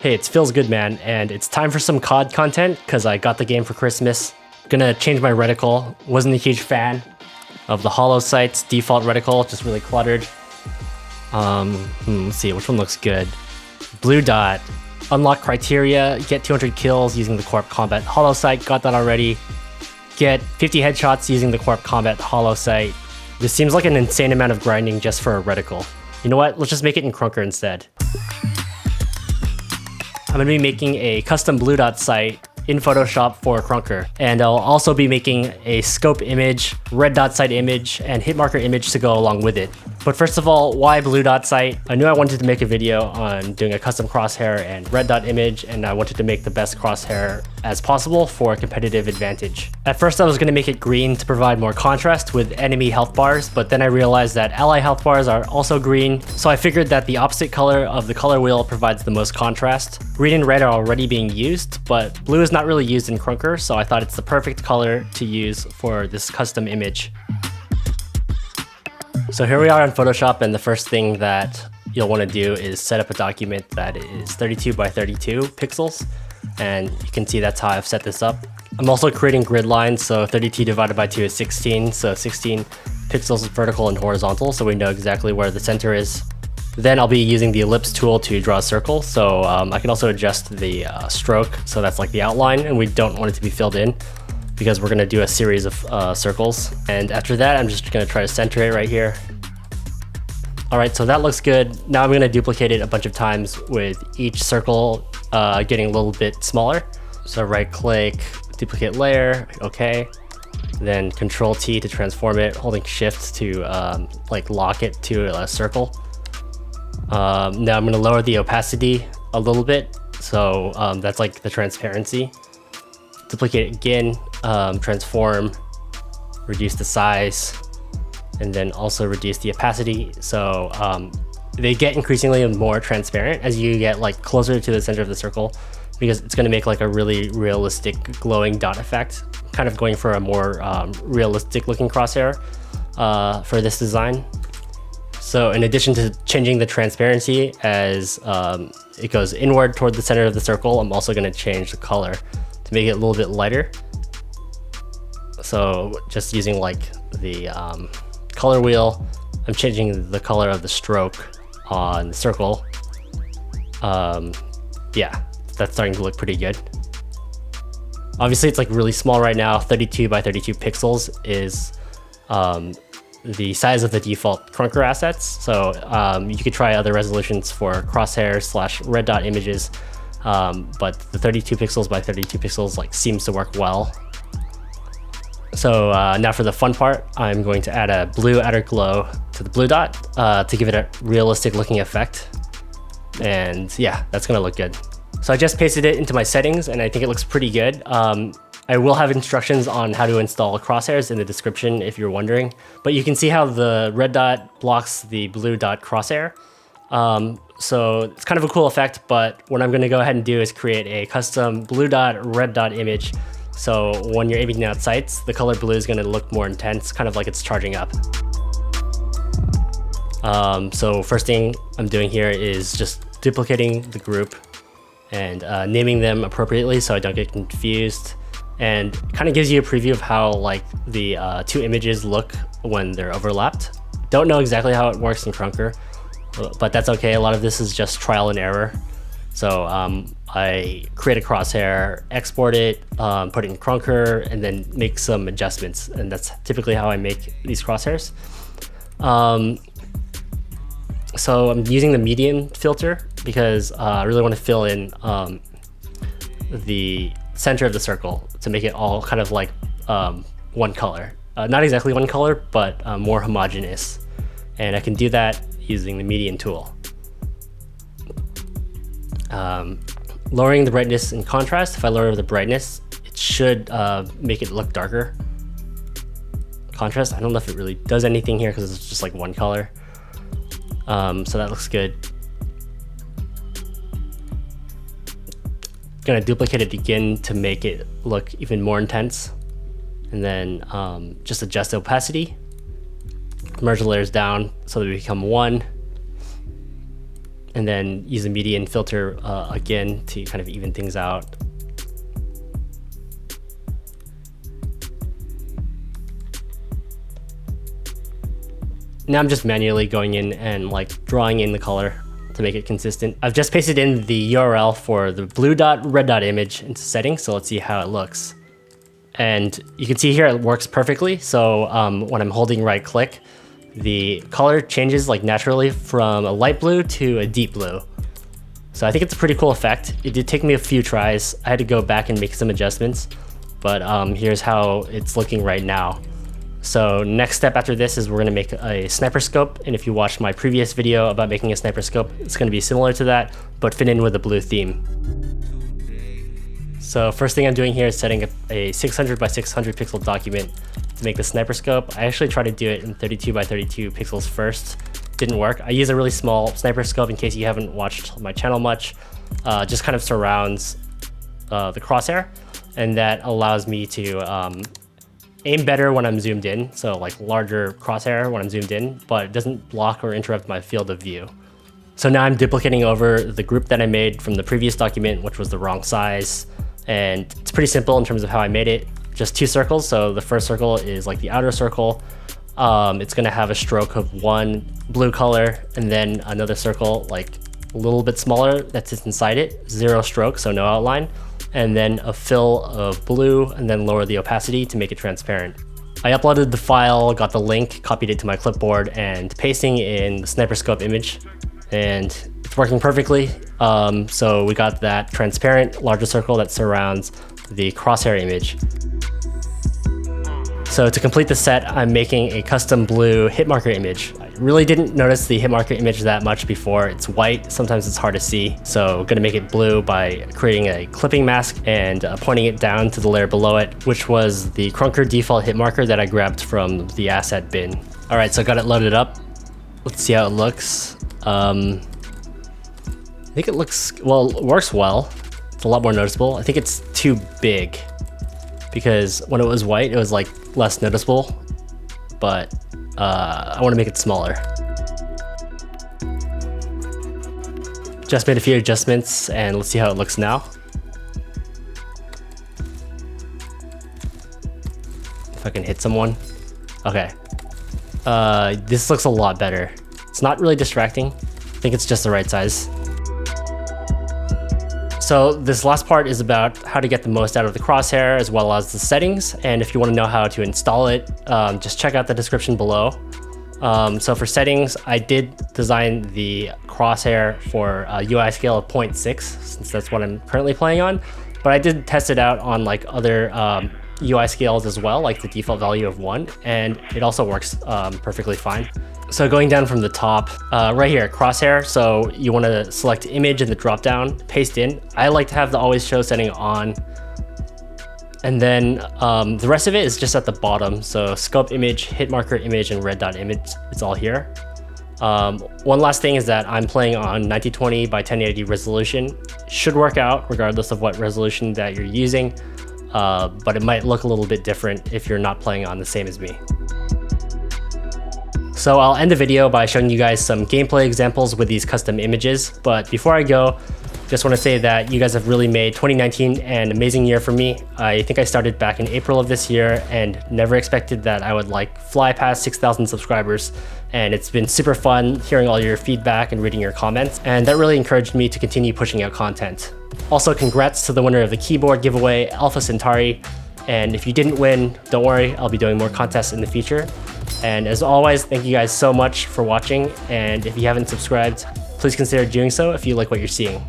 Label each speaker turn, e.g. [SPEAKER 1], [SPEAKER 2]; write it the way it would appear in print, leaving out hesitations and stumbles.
[SPEAKER 1] Hey, it's PhilzGoodMan, and it's time for some COD content because I got the game for Christmas. Gonna change my reticle. Wasn't a huge fan of the hollow sights default reticle, just really cluttered. Let's see, which one looks good? Blue dot. Unlock criteria, get 200 kills using the Corp Combat hollow sight, got that already. Get 50 headshots using the Corp Combat hollow sight. This seems like an insane amount of grinding just for a reticle. You know what, let's just make it in Krunker instead. I'm going to be making a custom blue dot sight in Photoshop for Krunker, and I'll also be making a scope image, red dot sight image, and Hitmarker image to go along with it. But first of all, why blue dot sight? I knew I wanted to make a video on doing a custom crosshair and red dot image, and I wanted to make the best crosshair as possible for a competitive advantage. At first I was going to make it green to provide more contrast with enemy health bars, but then I realized that ally health bars are also green, so I figured that the opposite color of the color wheel provides the most contrast. Green and red are already being used, but blue is not really used in Krunker, so I thought it's the perfect color to use for this custom image. So here we are on Photoshop, and the first thing that you'll want to do is set up a document that is 32 by 32 pixels, and you can see that's how I've set this up. I'm also creating grid lines, so 32 divided by 2 is 16, so 16 pixels vertical and horizontal, so we know exactly where the center is. Then I'll be using the ellipse tool to draw a circle, so I can also adjust the stroke, so that's like the outline, and we don't want it to be filled in because we're going to do a series of circles. And after that, I'm just going to try to center it right here. Alright, so that looks good. Now I'm going to duplicate it a bunch of times with each circle getting a little bit smaller. So right click, duplicate layer, okay. Then Control T to transform it, holding Shift to like lock it to a circle. Now I'm going to lower the opacity a little bit, so that's like the transparency. Duplicate it again, transform, reduce the size, and then also reduce the opacity. So they get increasingly more transparent as you get like closer to the center of the circle, because it's going to make like a really realistic glowing dot effect, kind of going for a more realistic looking crosshair for this design. So in addition to changing the transparency as it goes inward toward the center of the circle, I'm also going to change the color to make it a little bit lighter. So just using like the color wheel, I'm changing the color of the stroke on the circle. Yeah, that's starting to look pretty good. Obviously it's like really small right now. 32 by 32 pixels is the size of the default Krunker assets. So you could try other resolutions for crosshair / red dot images, but the 32 pixels by 32 pixels like seems to work well. So now for the fun part, I'm going to add a blue outer glow to the blue dot to give it a realistic looking effect. And yeah, that's gonna look good. So I just pasted it into my settings and I think it looks pretty good. I will have instructions on how to install crosshairs in the description if you're wondering, but you can see how the red dot blocks the blue dot crosshair. So it's kind of a cool effect, but what I'm gonna go ahead and do is create a custom blue dot, red dot image. So when you're aiming at sights, the color blue is gonna look more intense, kind of like it's charging up. So first thing I'm doing here is just duplicating the group and naming them appropriately so I don't get confused. And kind of gives you a preview of how like the two images look when they're overlapped. Don't know exactly how it works in Krunker, but that's okay. A lot of this is just trial and error. So I create a crosshair, export it, put it in Krunker, and then make some adjustments. And that's typically how I make these crosshairs. So I'm using the medium filter because I really want to fill in the center of the circle to make it all kind of like one color. Not exactly one color, but more homogeneous. And I can do that using the median tool. Lowering the brightness and contrast, if I lower the brightness, it should make it look darker. Contrast, I don't know if it really does anything here because it's just like one color. So that looks good. Gonna duplicate it again to make it look even more intense, and then just adjust the opacity, merge the layers down so that we become one, and then use a median filter again to kind of even things out. Now I'm just manually going in and like drawing in the color to make it consistent. I've just pasted in the URL for the blue dot red dot image into settings, so let's see how it looks. And you can see here it works perfectly. So when I'm holding right click, the color changes like naturally from a light blue to a deep blue. So I think it's a pretty cool effect. It did take me a few tries. I had to go back and make some adjustments, but here's how it's looking right now. So next step after this is we're going to make a sniper scope, and if you watched my previous video about making a sniper scope, it's going to be similar to that, but fit in with a blue theme. So first thing I'm doing here is setting up a 600 by 600 pixel document to make the sniper scope. I actually tried to do it in 32 by 32 pixels first. Didn't work. I use a really small sniper scope in case you haven't watched my channel much. Just kind of surrounds the crosshair, and that allows me to aim better when I'm zoomed in, so like larger crosshair when I'm zoomed in, but it doesn't block or interrupt my field of view. So now I'm duplicating over the group that I made from the previous document, which was the wrong size, and it's pretty simple in terms of how I made it. Just 2 circles, so the first circle is like the outer circle. It's gonna have a stroke of 1 blue color, and then another circle like a little bit smaller that sits inside it, 0 stroke, so no outline, and then a fill of blue, and then lower the opacity to make it transparent. I uploaded the file, got the link, copied it to my clipboard, and pasting in the sniper scope image, and it's working perfectly. So we got that transparent larger circle that surrounds the crosshair image. So to complete the set, I'm making a custom blue Hitmarker image. I really didn't notice the Hitmarker image that much before. It's white, sometimes it's hard to see. So I'm gonna make it blue by creating a clipping mask and pointing it down to the layer below it, which was the Krunker default Hitmarker that I grabbed from the asset bin. All right, so I got it loaded up. Let's see how it looks. I think it looks, well, it works well. It's a lot more noticeable. I think it's too big, because when it was white, it was like less noticeable, but I want to make it smaller. Just made a few adjustments, and let's see how it looks now. If I can hit someone. Okay. This looks a lot better. It's not really distracting. I think it's just the right size. So this last part is about how to get the most out of the crosshair as well as the settings. And if you want to know how to install it, just check out the description below. So for settings, I did design the crosshair for a UI scale of 0.6, since that's what I'm currently playing on. But I did test it out on like other UI scales as well, like the default value of 1, and it also works perfectly fine. So going down from the top, right here, crosshair. So you want to select image in the drop down, paste in. I like to have the always show setting on. And then the rest of it is just at the bottom. So scope image, Hitmarker image, and red dot image, it's all here. One last thing is that I'm playing on 1920 by 1080 resolution. Should work out regardless of what resolution that you're using, but it might look a little bit different if you're not playing on the same as me. So I'll end the video by showing you guys some gameplay examples with these custom images. But before I go, just want to say that you guys have really made 2019 an amazing year for me. I think I started back in April of this year and never expected that I would like fly past 6,000 subscribers. And it's been super fun hearing all your feedback and reading your comments. And that really encouraged me to continue pushing out content. Also, congrats to the winner of the keyboard giveaway, Alpha Centauri. And if you didn't win, don't worry, I'll be doing more contests in the future. And as always, thank you guys so much for watching. And if you haven't subscribed, please consider doing so if you like what you're seeing.